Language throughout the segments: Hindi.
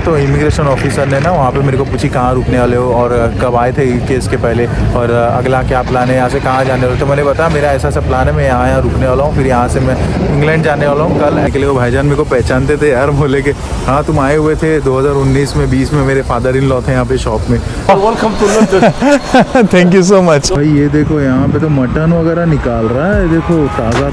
तो इमिग्रेशन ऑफिसर ने ना वहाँ पे मेरे को पूछी कहाँ रुकने वाले हो और कब आए थे केस के पहले और अगला क्या प्लान है, यहाँ से कहाँ जाने वाले। तो मैंने बताया मेरा ऐसा ऐसा प्लान है, मैं यहाँ रुकने वाला हूँ, फिर यहाँ से मैं इंग्लैंड जाने वाला हूँ कल। के लिए वो भाईजान मेरे को पहचानते थे यार, बोले कि हाँ तुम आए हुए थे 2019 में 20 में, मेरे फादर इन लॉ थे यहाँ पे शॉप में। Welcome to London. Thank you so much. भाई ये देखो यहाँ पे तो मटन वगैरह निकाल रहा है, देखो ताज़ा।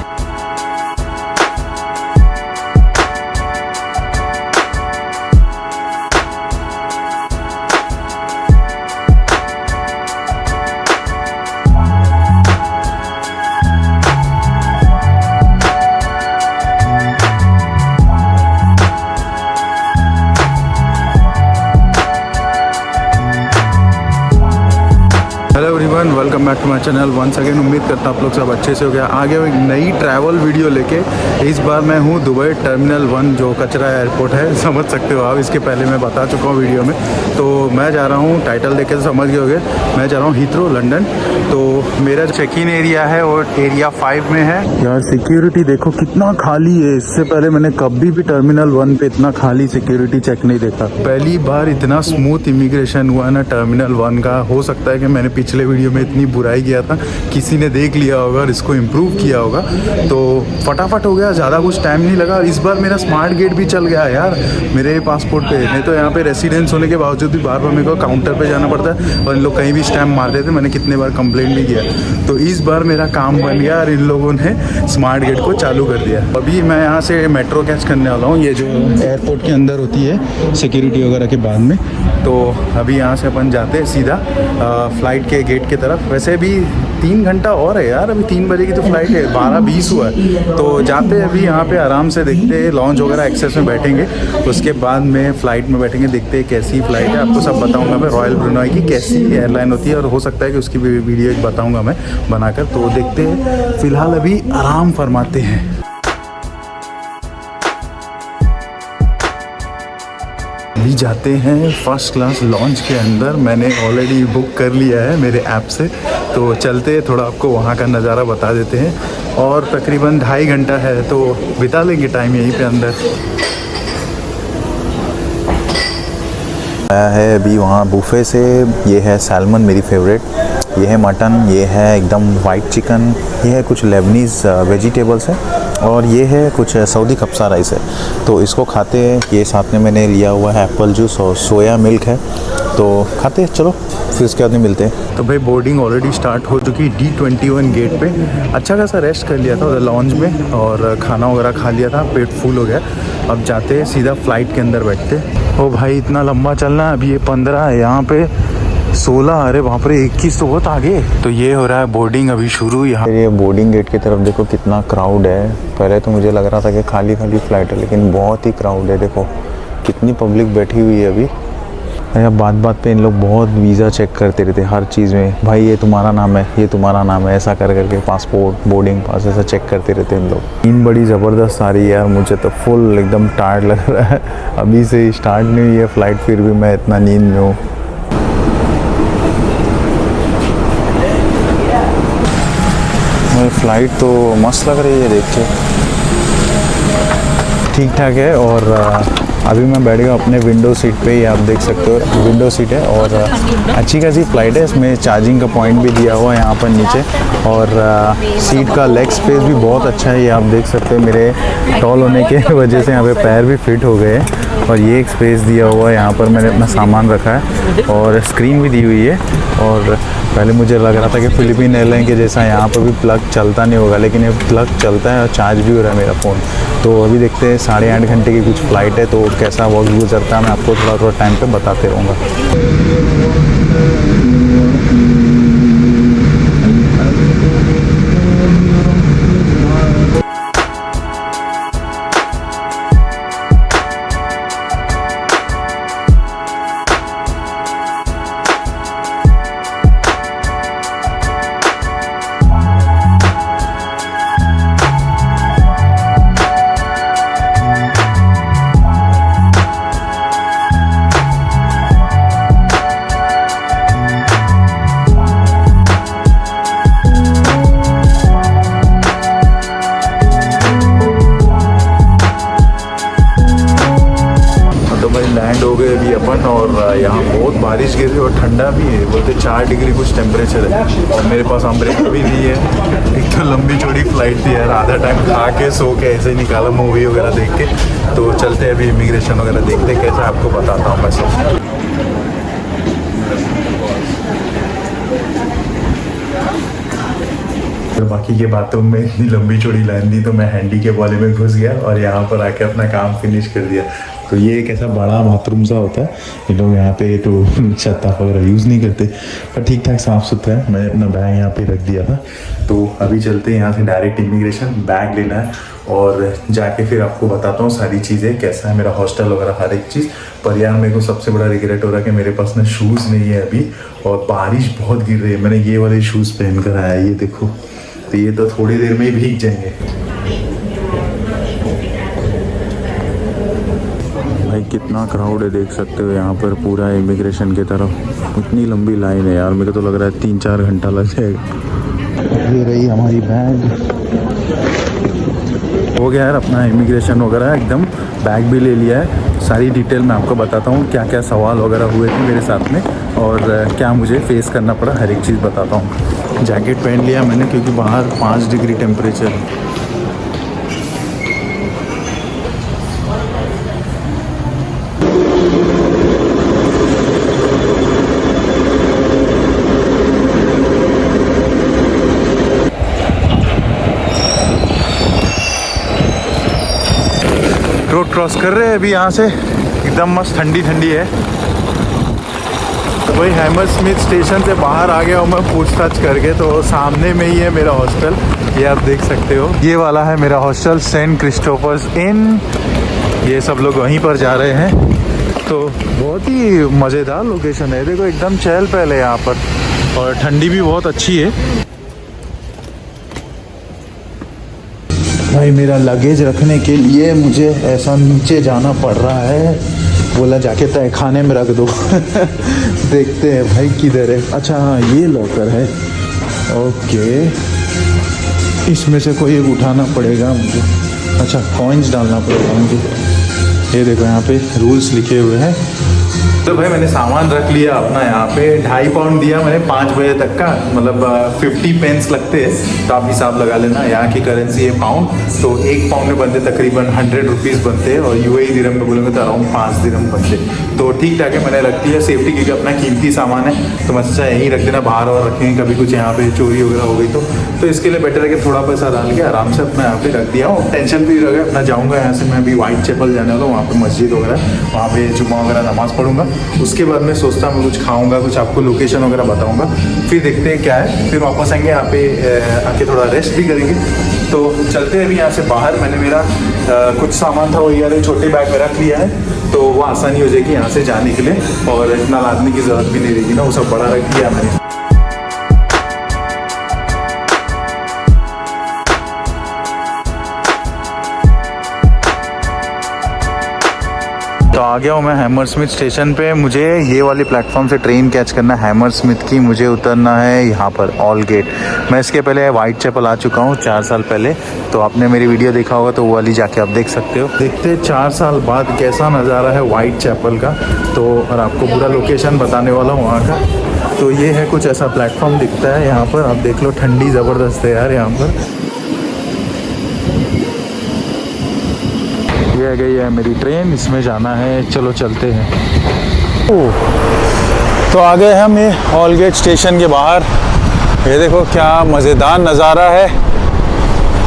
Hello everyone, welcome back to my channel once again. उम्मीद करता हूँ आप लोग सब अच्छे से हो गया। आगे एक नई ट्रैवल वीडियो लेके इस बार मैं हूँ दुबई टर्मिनल 1 जो कचरा एयरपोर्ट है, समझ सकते हो आप। इसके पहले मैं बता चुका हूँ वीडियो में। तो मैं जा रहा हूँ, टाइटल देख के समझ गए होगे, मैं जा रहा हूँ हीथ्रो लंदन। तो मेरा चेक इन एरिया है और एरिया 5 में है। यार सिक्योरिटी देखो कितना खाली है, इससे पहले मैंने कभी भी टर्मिनल 1 पे इतना खाली सिक्योरिटी चेक नहीं देखा। पहली बार इतना स्मूथ इमिग्रेशन हुआ ना टर्मिनल 1 का। हो सकता है कि मैंने पिछले वीडियो में इतनी बुराई किया था, किसी ने देख लिया होगा और इसको इम्प्रूव किया होगा, तो फटाफट हो गया, ज़्यादा कुछ टाइम नहीं लगा। इस बार मेरा स्मार्ट गेट भी चल गया यार मेरे पासपोर्ट पे। नहीं तो यहाँ पे रेसिडेंस होने के बावजूद भी बार बार मेरे को काउंटर पे जाना पड़ता है और इन लोग कहीं भी स्टैम्प मार देते। मैंने कितने बार कंप्लेंट भी किया। तो इस बार मेरा काम बन गया और इन लोगों ने स्मार्ट गेट को चालू कर दिया। अभी मैं यहाँ से मेट्रो कैच करने वाला हूँ, ये जो एयरपोर्ट के अंदर होती है सिक्योरिटी वगैरह के बाद में। तो अभी यहाँ से अपन जाते हैं सीधा फ़्लाइट के गेट की तरफ। वैसे भी 3 घंटा और है यार, अभी 3 बजे की तो फ़्लाइट है, 12:20 हुआ है। तो जाते अभी यहाँ पे आराम से देखते हैं, लॉन्च वगैरह एक्सेस में बैठेंगे, उसके बाद में फ़्लाइट में बैठेंगे, देखते हैं कैसी फ़्लाइट है। आपको सब बताऊँगा मैं, रॉयल ब्रुनई की कैसी एयरलाइन होती है, और हो सकता है कि उसकी वीडियो एक बताऊँगा मैं बनाकर। तो देखते हैं, फ़िलहाल अभी आराम फरमाते हैं। अभी जाते हैं फर्स्ट क्लास लॉन्च के अंदर। मैंने ऑलरेडी बुक कर लिया है मेरे ऐप से, तो चलते हैं, थोड़ा आपको वहाँ का नज़ारा बता देते हैं। और तकरीबन 2.5 घंटा है तो बिता लेंगे टाइम यहीं पे अंदर। आया है अभी वहाँ बुफे से। ये है सैल्मन मेरी फेवरेट, ये है मटन, ये है एकदम वाइट चिकन, ये है कुछ लेबनीज़ वेजिटेबल्स है, और ये है कुछ सऊदी कप्सा राइस है। तो इसको खाते हैं। ये साथ में मैंने लिया हुआ है एप्पल जूस और सोया मिल्क है, तो खाते हैं। चलो फिर उसके बाद में मिलते हैं। तो भाई बोर्डिंग ऑलरेडी स्टार्ट हो चुकी D21 गेट पे। अच्छा खासा रेस्ट कर लिया था उधर लॉन्च में और खाना वगैरह खा लिया था, पेट फुल हो गया। अब जाते हैं सीधा फ़्लाइट के अंदर बैठते। ओ भाई इतना लंबा चलना है। अभी ये 15 है, यहाँ पे 16, अरे वहाँ पर 21 तो बहुत आगे। तो ये हो रहा है बोर्डिंग अभी शुरू। यहाँ ये बोर्डिंग गेट की तरफ देखो कितना क्राउड है। पहले तो मुझे लग रहा था कि खाली खाली फ्लाइट है, लेकिन बहुत ही क्राउड है। देखो कितनी पब्लिक बैठी हुई है अभी। बात बात पे इन लोग बहुत वीज़ा चेक करते रहते हर चीज़ में। भाई ये तुम्हारा नाम है, ये तुम्हारा नाम है, ऐसा कर करके पासपोर्ट बोर्डिंग पास ऐसा चेक करते रहते इन लोग। नींद बड़ी ज़बरदस्त आ रही है यार, मुझे तो फुल एकदम टायर्ड लग रहा है। अभी से स्टार्ट नहीं हुई है फ़्लाइट, फिर भी मैं इतना नींद में हूँ। फ़्लाइट तो मस्त लग रही है देख के, ठीक ठाक है। और अभी मैं बैठ गया अपने विंडो सीट पे, ही आप देख सकते हो विंडो सीट है और अच्छी खासी फ़्लाइट है। इसमें चार्जिंग का पॉइंट भी दिया हुआ है यहाँ पर नीचे, और सीट का लेग स्पेस भी बहुत अच्छा है। ये आप देख सकते हैं, मेरे टॉल होने के वजह से यहाँ पे पैर भी फिट हो गए हैं। और ये एक स्पेस दिया हुआ है, यहाँ पर मैंने अपना सामान रखा है और स्क्रीन भी दी हुई है। और पहले मुझे लग रहा था कि फ़िलिपीन एयरलाइन के जैसा यहाँ पर भी प्लग चलता नहीं होगा, लेकिन ये प्लग चलता है और चार्ज भी हो रहा है मेरा फ़ोन। तो अभी देखते हैं 8.5 घंटे की कुछ फ़्लाइट है, तो कैसा वक्त गुजरता है मैं आपको थोड़ा थोड़ा टाइम पे बताते रहूँगा। गए अभी अपन, और यहाँ बहुत बारिश गिर रही है और ठंडा भी है, बोलते 4 डिग्री कुछ टेम्परेचर है। और मेरे पास अम्ब्रेला भी नहीं है। एक तो लंबी चौड़ी फ्लाइट थी यार, आधा टाइम खा के सो के ऐसे ही निकाला मूवी वगैरह देख के। तो चलते हैं अभी इमिग्रेशन वगैरह देखते हैं कैसा, आपको बताता हूँ मैं सब। तो बाकी के बातों में इतनी लंबी चौड़ी लाइन थी तो मैं हैंडी के वाले में घुस गया और यहाँ पर आके अपना काम फिनिश कर दिया। तो ये एक ऐसा बड़ा बाथरूम सा होता है, ये लोग यहाँ पे तो छत्ता वगैरह यूज़ नहीं करते, पर ठीक ठाक साफ़ सुथरा है। मैंने अपना बैग यहाँ पे रख दिया था। तो अभी चलते हैं यहाँ से डायरेक्ट इमिग्रेशन, बैग लेना है और जाके फिर आपको बताता हूँ सारी चीज़ें, कैसा है मेरा हॉस्टल वगैरह हर एक चीज़। पर यार मेरे को सबसे बड़ा रिग्रेट हो रहा है कि मेरे पास ना शूज़ नहीं है अभी, और बारिश बहुत गिर रही है। मैंने ये वाले शूज़ पहन कर आया, ये देखो, तो ये तो थोड़ी देर में ही भीग जाएंगे। भाई कितना क्राउड है देख सकते हो यहाँ पर, पूरा इमिग्रेशन की तरफ इतनी लंबी लाइन है यार, मेरे को तो लग रहा है 3-4 घंटा लग जाएगा। ये रही हमारी बैग, हो गया यार अपना इमिग्रेशन वगैरह एकदम, बैग भी ले लिया है। सारी डिटेल मैं आपको बताता हूँ, क्या क्या सवाल वगैरह हुए थे मेरे साथ में और क्या मुझे फेस करना पड़ा, हर एक चीज़ बताता हूँ। जैकेट पहन लिया मैंने क्योंकि बाहर 5 डिग्री टेम्परेचर है। रोड क्रॉस कर रहे हैं अभी यहाँ से, एकदम मस्त ठंडी ठंडी है। वही हैमरस्मिथ स्टेशन से बाहर आ गया हूँ मैं पूछताछ करके, तो सामने में ही है मेरा हॉस्टल, ये आप देख सकते हो। ये वाला है मेरा हॉस्टल, सेंट क्रिस्टोफर्स इन। ये सब लोग वहीं पर जा रहे हैं, तो बहुत ही मज़ेदार लोकेशन है। देखो एकदम चहल पहल है यहाँ पर, और ठंडी भी बहुत अच्छी है। भाई मेरा लगेज रखने के लिए मुझे ऐसा नीचे जाना पड़ रहा है, बोला जाके तय खाने में रख दो। देखते हैं भाई किधर है। अच्छा हाँ, ये लॉकर है, ओके, इसमें से कोई एक उठाना पड़ेगा मुझे। अच्छा, कॉइन्स डालना पड़ेगा मुझे। ये देखो यहाँ पे रूल्स लिखे हुए हैं। तो भाई मैंने सामान रख लिया अपना, यहाँ पे 2.5 पाउंड दिया मैंने 5 बजे तक का, मतलब 50 पेंस लगते हैं, तो आप हिसाब लगा लेना। यहाँ की करेंसी है पाउंड, तो 1 पाउंड में बनते तकरीबन 100 रुपीज़ बनते हैं, और यूएई दिरहम में बोलेंगे तो अराउंड 5 दिरहम बनते। तो ठीक ठाक है, मैंने रख दिया सेफ्टी, क्योंकि अपना कीमती सामान है तो मैं सोचा यहीं रख देना, बाहर और रखेंगे कभी कुछ यहाँ पे चोरी वगैरह हो गई तो इसके लिए बेटर है कि थोड़ा पैसा डाल के आराम से अपना यहाँ पे रख दिया हूँ, टेंशन फ्री रह अपना। जाऊँगा यहाँ से मैं अभी व्हाइट चैपल जाने वाला हूँ, वहाँ पे मस्जिद वगैरह, वहाँ पे जुम्मा वगैरह नमाज़ पढ़ूंगा। उसके बाद मैं सोचता हूँ कुछ खाऊंगा, कुछ आपको लोकेशन वगैरह बताऊंगा, फिर देखते हैं क्या है, फिर वापस आएंगे यहाँ पे आके थोड़ा रेस्ट भी करेंगे। तो चलते हैं अभी यहाँ से बाहर। मैंने मेरा कुछ सामान था वो यार छोटे बैग में रख लिया है, तो वो आसानी हो जाएगी यहाँ से जाने के लिए, और इतना लादने की ज़रूरत भी नहीं रहेगी ना, वो सब बड़ा रख दिया मैंने। तो आ गया हूँ मैं हैमरस्मिथ स्टेशन पे। मुझे ये वाली प्लेटफॉर्म से ट्रेन कैच करना है हैमरस्मिथ की, मुझे उतरना है यहाँ पर ऑलगेट। मैं इसके पहले व्हाइट चैपल आ चुका हूँ 4 साल पहले, तो आपने मेरी वीडियो देखा होगा, तो वो वाली जाके आप देख सकते हो। देखते 4 साल बाद कैसा नज़ारा है व्हाइट चैपल का, तो और आपको पूरा लोकेशन बताने वाला हूँ वहाँ का। तो ये है कुछ ऐसा प्लेटफॉर्म दिखता है यहाँ पर, आप देख लो, ठंडी ज़बरदस्त है यार यहाँ पर। ये आ गई है मेरी ट्रेन, इसमें जाना है, चलो चलते हैं। ओह, तो आ गए हम ये ऑलगेट स्टेशन के बाहर। ये देखो क्या मज़ेदार नज़ारा है,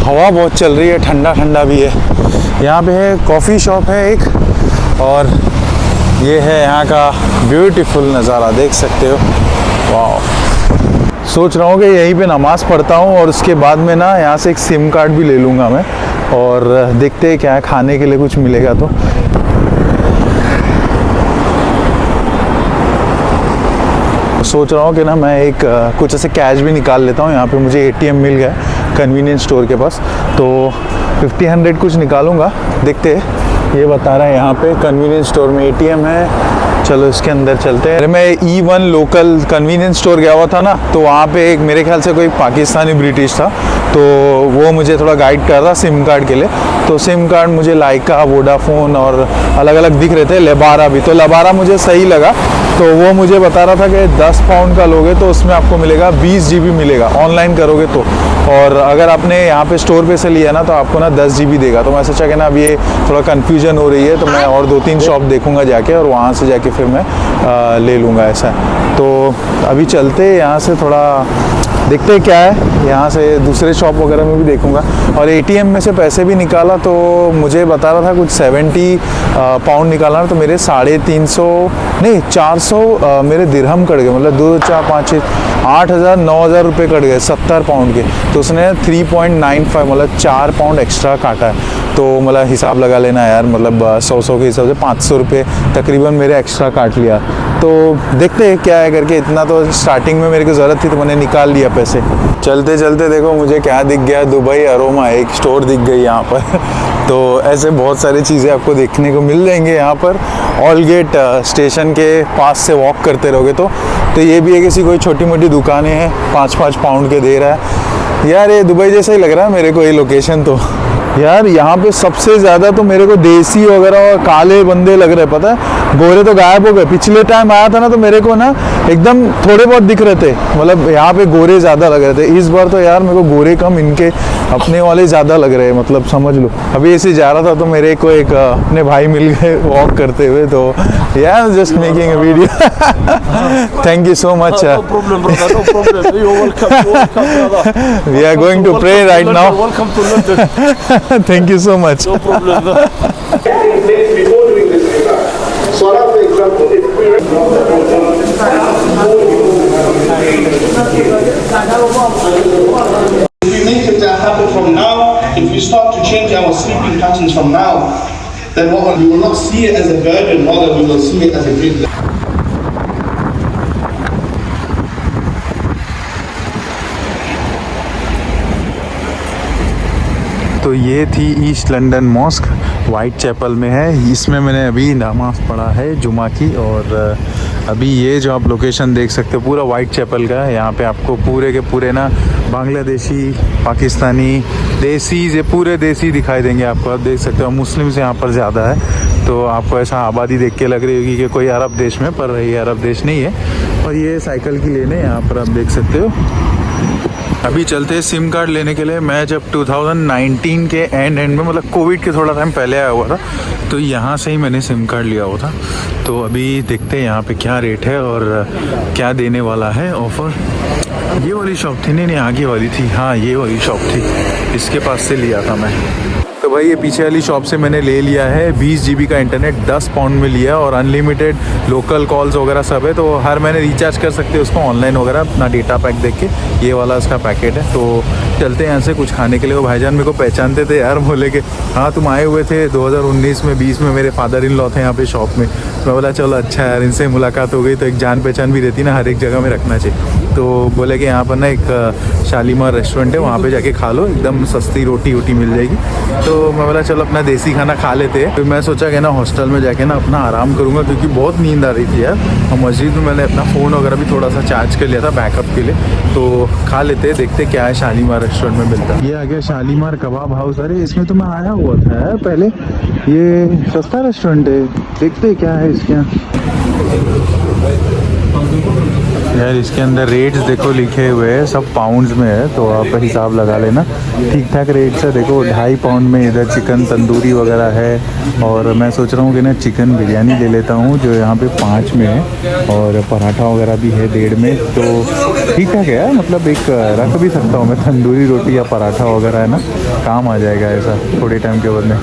हवा बहुत चल रही है, ठंडा ठंडा भी है। यहाँ पे है कॉफ़ी शॉप है एक, और ये है यहाँ का ब्यूटीफुल नज़ारा, देख सकते हो। वाह, सोच रहा हूँ कि यहीं पे नमाज़ पढ़ता हूँ और उसके बाद में ना यहाँ से एक सिम कार्ड भी ले लूँगा मैं, और देखते हैं क्या है, खाने के लिए कुछ मिलेगा तो। सोच रहा हूँ कि ना मैं एक कुछ ऐसे कैश भी निकाल लेता हूँ। यहाँ पे मुझे एटीएम मिल गया कन्वीनियंस स्टोर के पास, तो 50-100 कुछ निकालूंगा, देखते हैं ये बता रहा है यहाँ पे कन्वीनियंस स्टोर में एटीएम है। चलो इसके अंदर चलते हैं। अरे मैं E1 लोकल कन्वीनियंस स्टोर गया हुआ था ना, तो वहाँ पे एक मेरे ख्याल से कोई पाकिस्तानी ब्रिटिश था, तो वो मुझे थोड़ा गाइड कर रहा सिम कार्ड के लिए। तो सिम कार्ड मुझे लाइका, वोडाफोन और अलग अलग दिख रहे थे, लेबारा भी। तो लेबारा मुझे सही लगा, तो वो मुझे बता रहा था कि 10 पाउंड का लोगे तो उसमें आपको मिलेगा 20 GB मिलेगा ऑनलाइन करोगे तो। और अगर आपने यहाँ पे स्टोर पे से लिया ना तो आपको ना 10 GB देगा। तो मैं सोचा कि ना अब ये थोड़ा कन्फ्यूजन हो रही है, तो मैं और 2-3 शॉप देखूंगा जाके, और वहाँ से जाके फिर मैं ले लूँगा ऐसा। तो अभी चलते यहाँ से थोड़ा देखते हैं क्या है, यहाँ से दूसरे शॉप वगैरह में भी देखूंगा। और एटीएम में से पैसे भी निकाला तो मुझे बता रहा था कुछ 70 पाउंड निकालना, तो मेरे 350 नहीं 400 मेरे दिरहम कट गए, मतलब 2 4 5 6 8,000 9,000 रुपये कट गए 70 पाउंड के। तो उसने 3.95 मतलब 4 पाउंड एक्स्ट्रा काटा है। तो मतलब हिसाब लगा लेना यार, मतलब 100 के हिसाब से 500 रुपये तकरीबन मेरे एक्स्ट्रा काट लिया। तो देखते हैं क्या है करके। इतना तो स्टार्टिंग में मेरे को ज़रूरत थी तो मैंने निकाल लिया पैसे। चलते चलते देखो मुझे क्या दिख गया, दुबई अरोमा एक स्टोर दिख गई यहाँ पर। तो ऐसे बहुत सारी चीज़ें आपको देखने को मिल जाएंगे यहाँ पर। ऑलगेट स्टेशन के पास से वॉक करते रहोगे तो ये भी है किसी कोई छोटी मोटी दुकानें हैं, 5-5 पाउंड के दे रहा है यार। ये दुबई जैसा ही लग रहा है मेरे को ये लोकेशन। तो यार यहाँ पे सबसे ज़्यादा तो मेरे को देसी वगैरह और काले बंदे लग रहे, पता है, गोरे तो गायब हो गए। पिछले टाइम आया था ना तो मेरे को ना एकदम थोड़े बहुत दिख रहे थे, मतलब यहाँ पे गोरे ज़्यादा लग रहे थे। इस बार तो यार मेरे को गोरे कम, इनके अपने वाले ज़्यादा लग रहे हैं, मतलब समझ लो। अभी ऐसे जा रहा था तो मेरे को एक अपने भाई मिल गए वॉक करते हुए, तो यार just making a video. Thank you so much. No problem, brother. No problem. You're welcome. You're welcome, brother. We are going to pray right now. Welcome to London. Thank you so much. No problem. No. Before doing this exam, Salah, for example, if we make it happen from now, if we start to change our sleeping patterns from now, then what we will not see it as a burden, rather we will see it as a gift. तो ये थी East London mosque, Whitechapel में है। इसमें मैंने अभी नमाज़ पढ़ा है जुमा की। और अभी ये जो आप लोकेशन देख सकते हो पूरा वाइट चैपल का है। यहाँ पे आपको पूरे के पूरे ना बांग्लादेशी, पाकिस्तानी, देसी, ये पूरे देसी दिखाई देंगे आपको। आप देख सकते हो मुस्लिम्स यहाँ पर ज़्यादा है, तो आपको ऐसा आबादी देख के लग रही होगी कि कोई अरब देश में, पर ये अरब देश नहीं है। और ये साइकिल की लेने यहाँ पर आप देख सकते हो। अभी चलते हैं सिम कार्ड लेने के लिए। मैं जब 2019 के एंड में, मतलब कोविड के थोड़ा टाइम पहले आया हुआ था, तो यहाँ से ही मैंने सिम कार्ड लिया हुआ था। तो अभी देखते हैं यहाँ पे क्या रेट है और क्या देने वाला है ऑफ़र। ये वाली शॉप थी, नहीं आगे वाली थी, हाँ ये वाली शॉप थी, इसके पास से लिया था मैं। तो भाई ये पीछे वाली शॉप से मैंने ले लिया है 20 GB का इंटरनेट 10 पाउंड में लिया, और अनलिमिटेड लोकल कॉल्स वगैरह सब है। तो हर महीने रिचार्ज कर सकते हो उसको ऑनलाइन वगैरह, अपना डेटा पैक देख के। ये वाला उसका पैकेट है। तो चलते हैं यहाँ से कुछ खाने के लिए। वो भाईजान मेरे को पहचानते थे यार, बोले कि हाँ तुम आए हुए थे 2019 में, 20 में मेरे फादर इन लॉ थे यहाँ पे शॉप में। मैं बोला चलो अच्छा यार, इनसे मुलाकात हो गई तो एक जान पहचान भी रहती ना, हर एक जगह में रखना चाहिए। तो बोले कि यहाँ पर ना एक शालीमार रेस्टोरेंट है, वहाँ पे जाके खा लो, एकदम सस्ती रोटी वोटी मिल जाएगी। तो मैं बोला चलो अपना देसी खाना खा लेते हैं। फिर मैं सोचा कि ना हॉस्टल में जाके ना अपना आराम करूँगा, क्योंकि बहुत नींद आ रही थी यार। और मस्जिद में मैंने अपना फ़ोन वगैरह भी थोड़ा सा चार्ज कर लिया था बैकअप के लिए। तो खा लेते, देखते क्या है शालीमार रेस्टोरेंट में मिलता है। ये आ गया शालीमार कबाब हाउस। अरे इसमें तो मैं आया हुआ था यार पहले, ये सस्ता रेस्टोरेंट है, देखते क्या है इसके यहाँ। यार इसके अंदर रेट्स देखो लिखे हुए हैं, सब पाउंड्स में है, तो आप हिसाब लगा लेना। ठीक ठाक रेट्स है। देखो 2.5 पाउंड में इधर चिकन तंदूरी वगैरह है। और मैं सोच रहा हूँ कि ना चिकन बिरयानी ले लेता हूँ जो यहाँ पे 5 में है, और पराठा वगैरह भी है 1.5 में। तो ठीक ठाक है, मतलब एक रख भी सकता हूँ मैं, तंदूरी रोटी या पराठा वगैरह है ना, काम आ जाएगा ऐसा थोड़े टाइम के बाद में।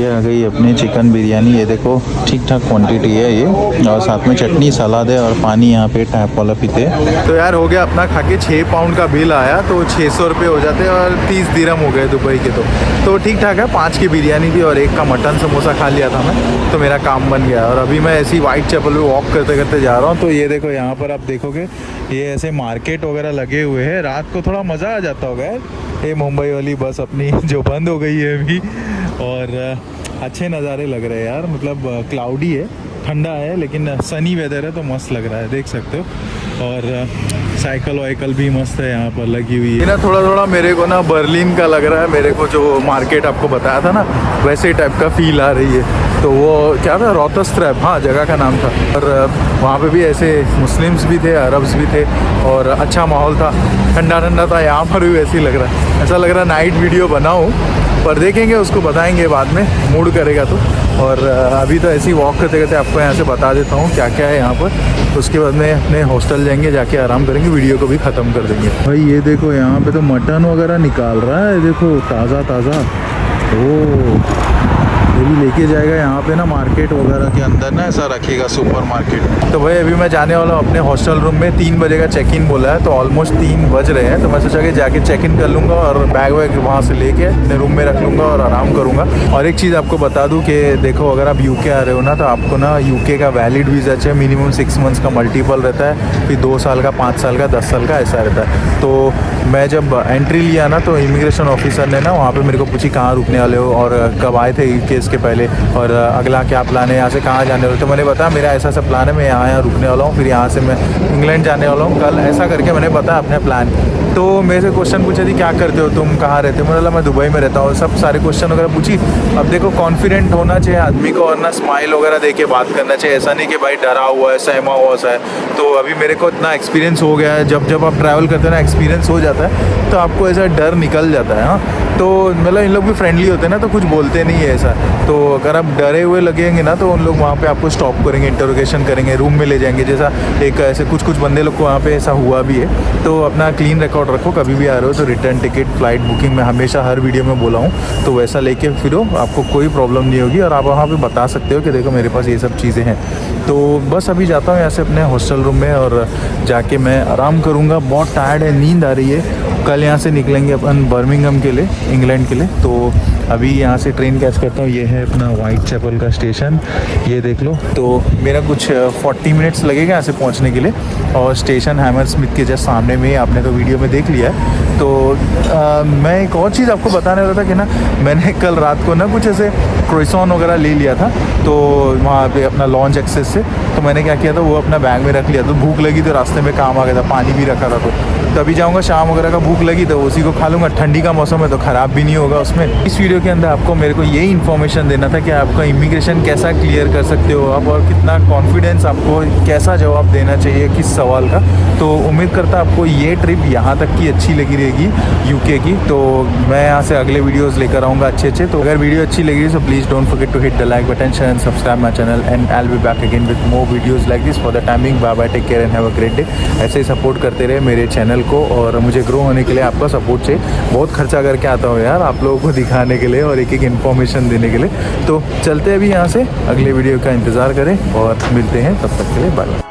ये आ गई अपनी चिकन बिरयानी। ये देखो ठीक ठाक क्वान्टिटी है ये, और साथ में चटनी, सलाद है, और पानी यहाँ पे टैप वाला पीते। तो यार हो गया अपना खा के 6 पाउंड का बिल आया, तो 600 रुपये हो जाते हैं, और 30 दिरहम हो गए दुबई के। तो ठीक ठाक है। 5 की बिरयानी भी और 1 का मटन समोसा खा लिया था मैं, तो मेरा काम बन गया। और अभी मैं ऐसी वाइट चैपल में वॉक करते करते जा रहा हूँ। तो ये देखो यहाँ पर आप देखोगे ये ऐसे मार्केट वगैरह लगे हुए हैं। रात को थोड़ा मज़ा आ जाता होगा यार। ये मुंबई वाली बस अपनी जो बंद हो गई है अभी, और अच्छे नज़ारे लग रहे हैं यार। मतलब क्लाउडी है, ठंडा है, लेकिन सनी वेदर है तो मस्त लग रहा है, देख सकते हो। और साइकिल वाइकल भी मस्त है यहाँ पर लगी हुई है ना। थोड़ा थोड़ा मेरे को ना बर्लिन का लग रहा है, मेरे को जो मार्केट आपको बताया था ना वैसे टाइप का फील आ रही है। तो वो क्या था, रोतस्ट्रैप, हाँ जगह का नाम था। और वहाँ पे भी ऐसे मुस्लिम्स भी थे, अरब्स भी थे, और अच्छा माहौल था, ठंडा ठंडा था। यहाँ पर भी वैसे ही लग रहा है, ऐसा लग रहा है नाइट वीडियो बनाऊँ, पर देखेंगे, उसको बताएंगे बाद में, मूड करेगा तो। और अभी तो ऐसे ही वॉक करते करते आपको यहाँ से बता देता हूँ क्या क्या है यहाँ पर। उसके बाद में अपने हॉस्टल जाएंगे, जाके आराम करेंगे, वीडियो को भी ख़त्म कर देंगे। भाई ये देखो यहाँ पे तो मटन वगैरह निकाल रहा है, देखो ताज़ा ताज़ा। ओह, ये भी लेके जाएगा यहाँ पे ना मार्केट वगैरह के अंदर ना, ऐसा रखेगा सुपर मार्केट। तो भाई अभी मैं जाने वाला हूँ अपने हॉस्टल रूम में। 3 बजे का चेक इन बोला है, तो ऑलमोस्ट 3 बज रहे हैं। तो मैं सोचा कि जाके चेक इन कर लूँगा और बैग वैग वहाँ से लेके अपने रूम में रख लूँगा और आराम करूँगा। और एक चीज़ आपको बता दूँ कि देखो, अगर आप यूके आ रहे हो ना, तो आपको ना यूके का वैलिड वीज़ा चाहिए, मिनिमम 6 मंथ्स का मल्टीपल रहता है, फिर 2 साल का, 5 साल का, 10 साल का, ऐसा रहता है। तो मैं जब एंट्री लिया ना, तो इमिग्रेशन ऑफिसर ने ना वहाँ पे मेरे को पूछी कहाँ रुकने वाले हो और कब आए थे यूके इसके पहले, और अगला क्या प्लान है, यहाँ से कहाँ जाने वाले। तो मैंने बताया मेरा ऐसा ऐसा प्लान है, मैं यहाँ रुकने वाला हूँ, फिर यहाँ से मैं इंग्लैंड जाने वाला हूँ कल, ऐसा करके मैंने बताया अपने प्लान। तो मेरे से क्वेश्चन पूछे थी क्या करते हो तुम, कहाँ रहते हो, मैंने बोला मैं दुबई में रहता हूँ, सब सारे क्वेश्चन वगैरह पूछी। अब देखो कॉन्फिडेंट होना चाहिए आदमी को, और ना स्माइल वगैरह दे के बात करना चाहिए, ऐसा नहीं कि भाई डरा हुआ है, सहमा हुआ सा है। तो अभी मेरे को इतना एक्सपीरियंस हो गया है, जब आप ट्रैवल करते हैं ना, एक्सपीरियंस हो जाता है, तो आपको ऐसा डर निकल जाता है। हाँ, तो मतलब इन लोग भी फ्रेंडली होते हैं ना, तो कुछ बोलते नहीं है ऐसा। तो अगर आप डरे हुए लगेंगे ना, तो उन लोग वहाँ पे आपको स्टॉप करेंगे, इंटरोगेशन करेंगे, रूम में ले जाएंगे। जैसा एक ऐसे कुछ बंदे लोग को वहाँ पे ऐसा हुआ भी है। तो अपना क्लीन रिकॉर्ड रखो, कभी भी आ रहे हो तो रिटर्न टिकट, फ्लाइट बुकिंग मैं हमेशा हर वीडियो में बोला हूँ, तो वैसा लेके फिरो, आपको कोई प्रॉब्लम नहीं होगी। और आप वहाँ पे बता सकते हो कि देखो मेरे पास ये सब चीज़ें हैं। तो बस अभी जाता हूँ यहाँ से अपने हॉस्टल रूम में, और जाके मैं आराम करूँगा। बहुत टायर्ड है, नींद आ रही है। कल यहाँ से निकलेंगे अपन बर्मिंघम के लिए, इंग्लैंड के लिए। तो अभी यहाँ से ट्रेन कैच करता हूँ। ये है अपना वाइट चैपल का स्टेशन, ये देख लो। तो मेरा कुछ 40 मिनट्स लगेगा यहाँ से पहुँचने के लिए, और स्टेशन हैमरस्मिथ के जस्ट सामने में, आपने तो वीडियो में देख लिया है। तो मैं एक और चीज़ आपको बताने वाला था कि ना, मैंने कल रात को ना कुछ ऐसे क्रोइसॉन वगैरह ले लिया था, तो वहाँ पे अपना लॉन्च एक्सेस से। तो मैंने क्या किया था, वो अपना बैग में रख लिया। तो भूख लगी तो रास्ते में काम आ गया था, पानी भी रखा था, तो तभी जाऊँगा, शाम वगैरह का भूख लगी तो उसी को खा लूँगा। ठंडी का मौसम है तो ख़राब भी नहीं होगा उसमें। इस वीडियो के अंदर आपको मेरे को ये इन्फॉर्मेशन देना था कि आपका इमिग्रेशन कैसा क्लियर कर सकते हो आप, और कितना कॉन्फिडेंस आपको, कैसा जवाब देना चाहिए किस सवाल का। तो उम्मीद करता आपको ये ट्रिप यहाँ तक की अच्छी लगी रहेगी यूके की। तो मैं यहाँ से अगले वीडियोस लेकर आऊँगा अच्छे। तो अगर वीडियो अच्छी लगी तो please don't forget to hit the like button, share and subscribe my channel, and I will be back again with more videos like this. For the timing, bye bye, take care and have a great day. ऐसे ही सपोर्ट करते रहे मेरे चैनल को, और मुझे ग्रो होने के लिए आपका सपोर्ट चाहिए। बहुत खर्चा करके आता हूँ यार आप लोगों को दिखाने के लिए और एक इन्फॉर्मेशन देने के लिए। तो चलते हैं अभी यहाँ से, अगले वीडियो का इंतज़ार करें और मिलते हैं, तब तक के लिए बाय।